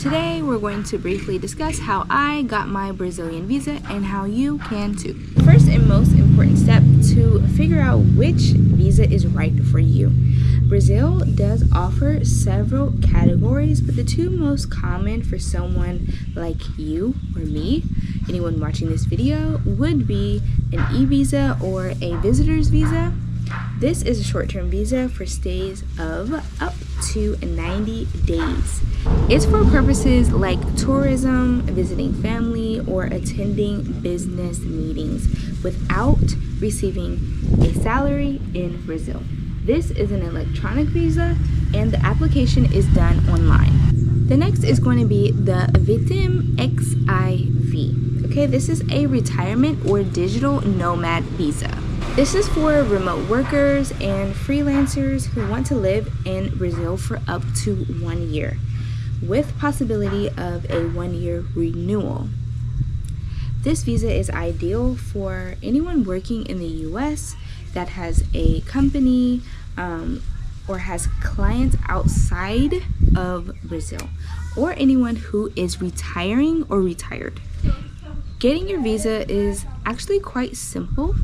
today we're going to briefly discuss how I got my Brazilian visa and how you can too. First and most important step to figure out which visa is right for you. Brazil does offer several categories, but the two most common for someone like you or me, anyone watching this video, would be an e-visa or a visitor's visa. This is a short-term visa for stays of up to 90 days. It's for purposes like tourism, visiting family, or attending business meetings without receiving a salary in Brazil. This is an electronic visa and the application is done online. The next is going to be the Vitem XIV. Okay, this is a retirement or digital nomad visa. This is for remote workers and freelancers who want to live in Brazil for up to 1 year, with possibility of a 1-year renewal. This visa is ideal for anyone working in the US that has a company or has clients outside of Brazil, or anyone who is retiring or retired. Getting your visa is actually quite simple,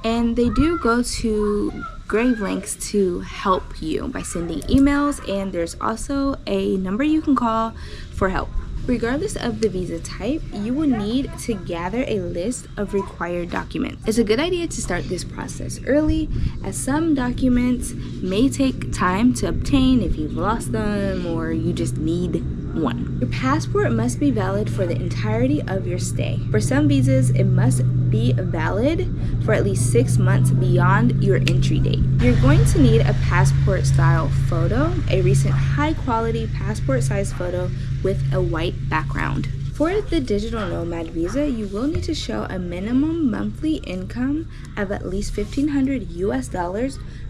and they do go to great lengths to help you by sending emails, and there's also a number you can call for help. Regardless of the visa type, you will need to gather a list of required documents. It's a good idea to start this process early, as some documents may take time to obtain if you've lost them or you just need one. Your passport must be valid for the entirety of your stay. For some visas, it must be valid for at least 6 months beyond your entry date. You're going to need a passport style photo, a recent high quality passport size photo with a white background. For the digital nomad visa, you will need to show a minimum monthly income of at least $1,500 US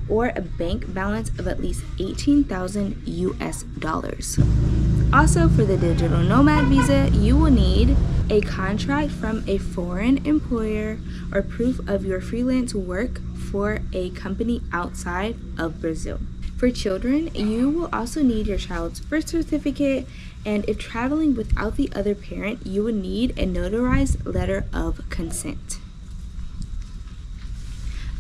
or a bank balance of at least $18,000 US. Also, for the digital nomad visa, you will need a contract from a foreign employer or proof of your freelance work for a company outside of Brazil. For children, you will also need your child's birth certificate, and if traveling without the other parent, you will need a notarized letter of consent.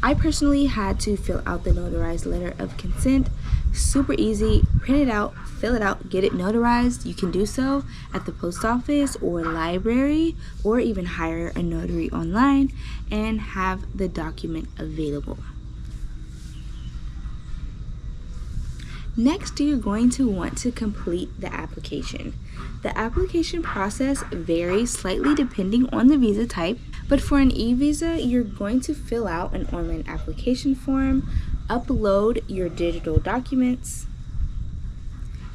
I personally had to fill out the notarized letter of consent. Super easy. Print it out, fill it out, get it notarized. You can do so at the post office or library, or even hire a notary online and have the document available. Next, you're going to want to complete the application. The application process varies slightly depending on the visa type, but for an e-visa, you're going to fill out an online application form, upload your digital documents,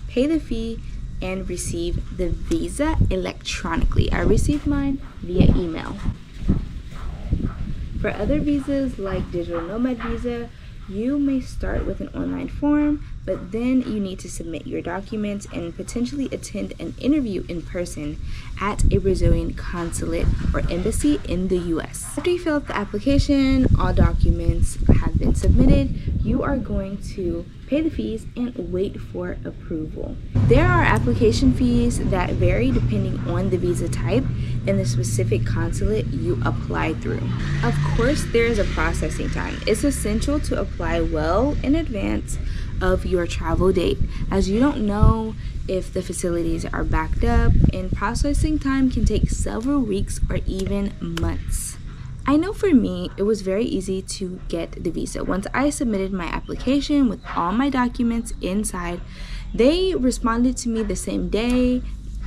pay the fee, and receive the visa electronically. I received mine via email. For other visas like digital nomad visa, you may start with an online form, but then you need to submit your documents and potentially attend an interview in person at a Brazilian consulate or embassy in the US. After you fill out the application, all documents have been submitted, you are going to pay the fees and wait for approval. There are application fees that vary depending on the visa type and the specific consulate you apply through. Of course, there is a processing time. It's essential to apply well in advance of your travel date, as you don't know if the facilities are backed up, and processing time can take several weeks or even months. I know for me, it was very easy to get the visa. Once I submitted my application with all my documents inside, they responded to me the same day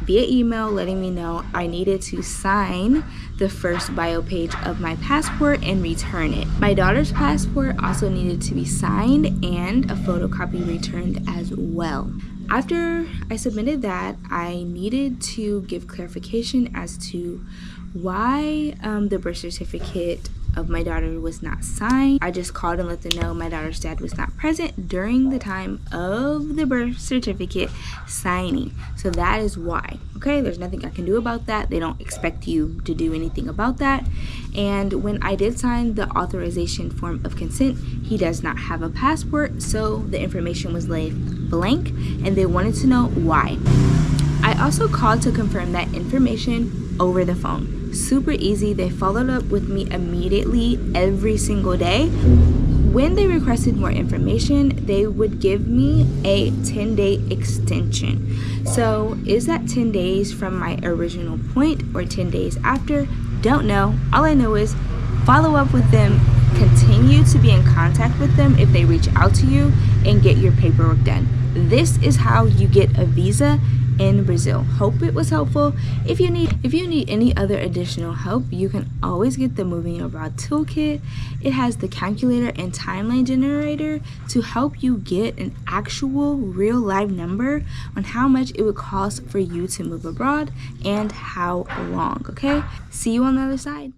via email letting me know I needed to sign the first bio page of my passport and return it. My daughter's passport also needed to be signed and a photocopy returned as well. After I submitted that, I needed to give clarification as to why the birth certificate of my daughter was not signed. I just called and let them know my daughter's dad was not present during the time of the birth certificate signing. So that is why, okay? There's nothing I can do about that. They don't expect you to do anything about that. And when I did sign the authorization form of consent, he does not have a passport, so the information was left blank, and they wanted to know why. I also called to confirm that information over the phone. Super easy. They followed up with me immediately every single day. When they requested more information, they would give me a 10-day extension. So is that 10 days from my original point or 10 days after? Don't know. All I know is follow up with them, continue to be in contact with them if they reach out to you, and get your paperwork done. This is how you get a visa in Brazil. Hope it was helpful. If you need any other additional help, you can always get the Moving Abroad Toolkit. It has the calculator and timeline generator to help you get an actual real live number on how much it would cost for you to move abroad and how long. Okay, see you on the other side.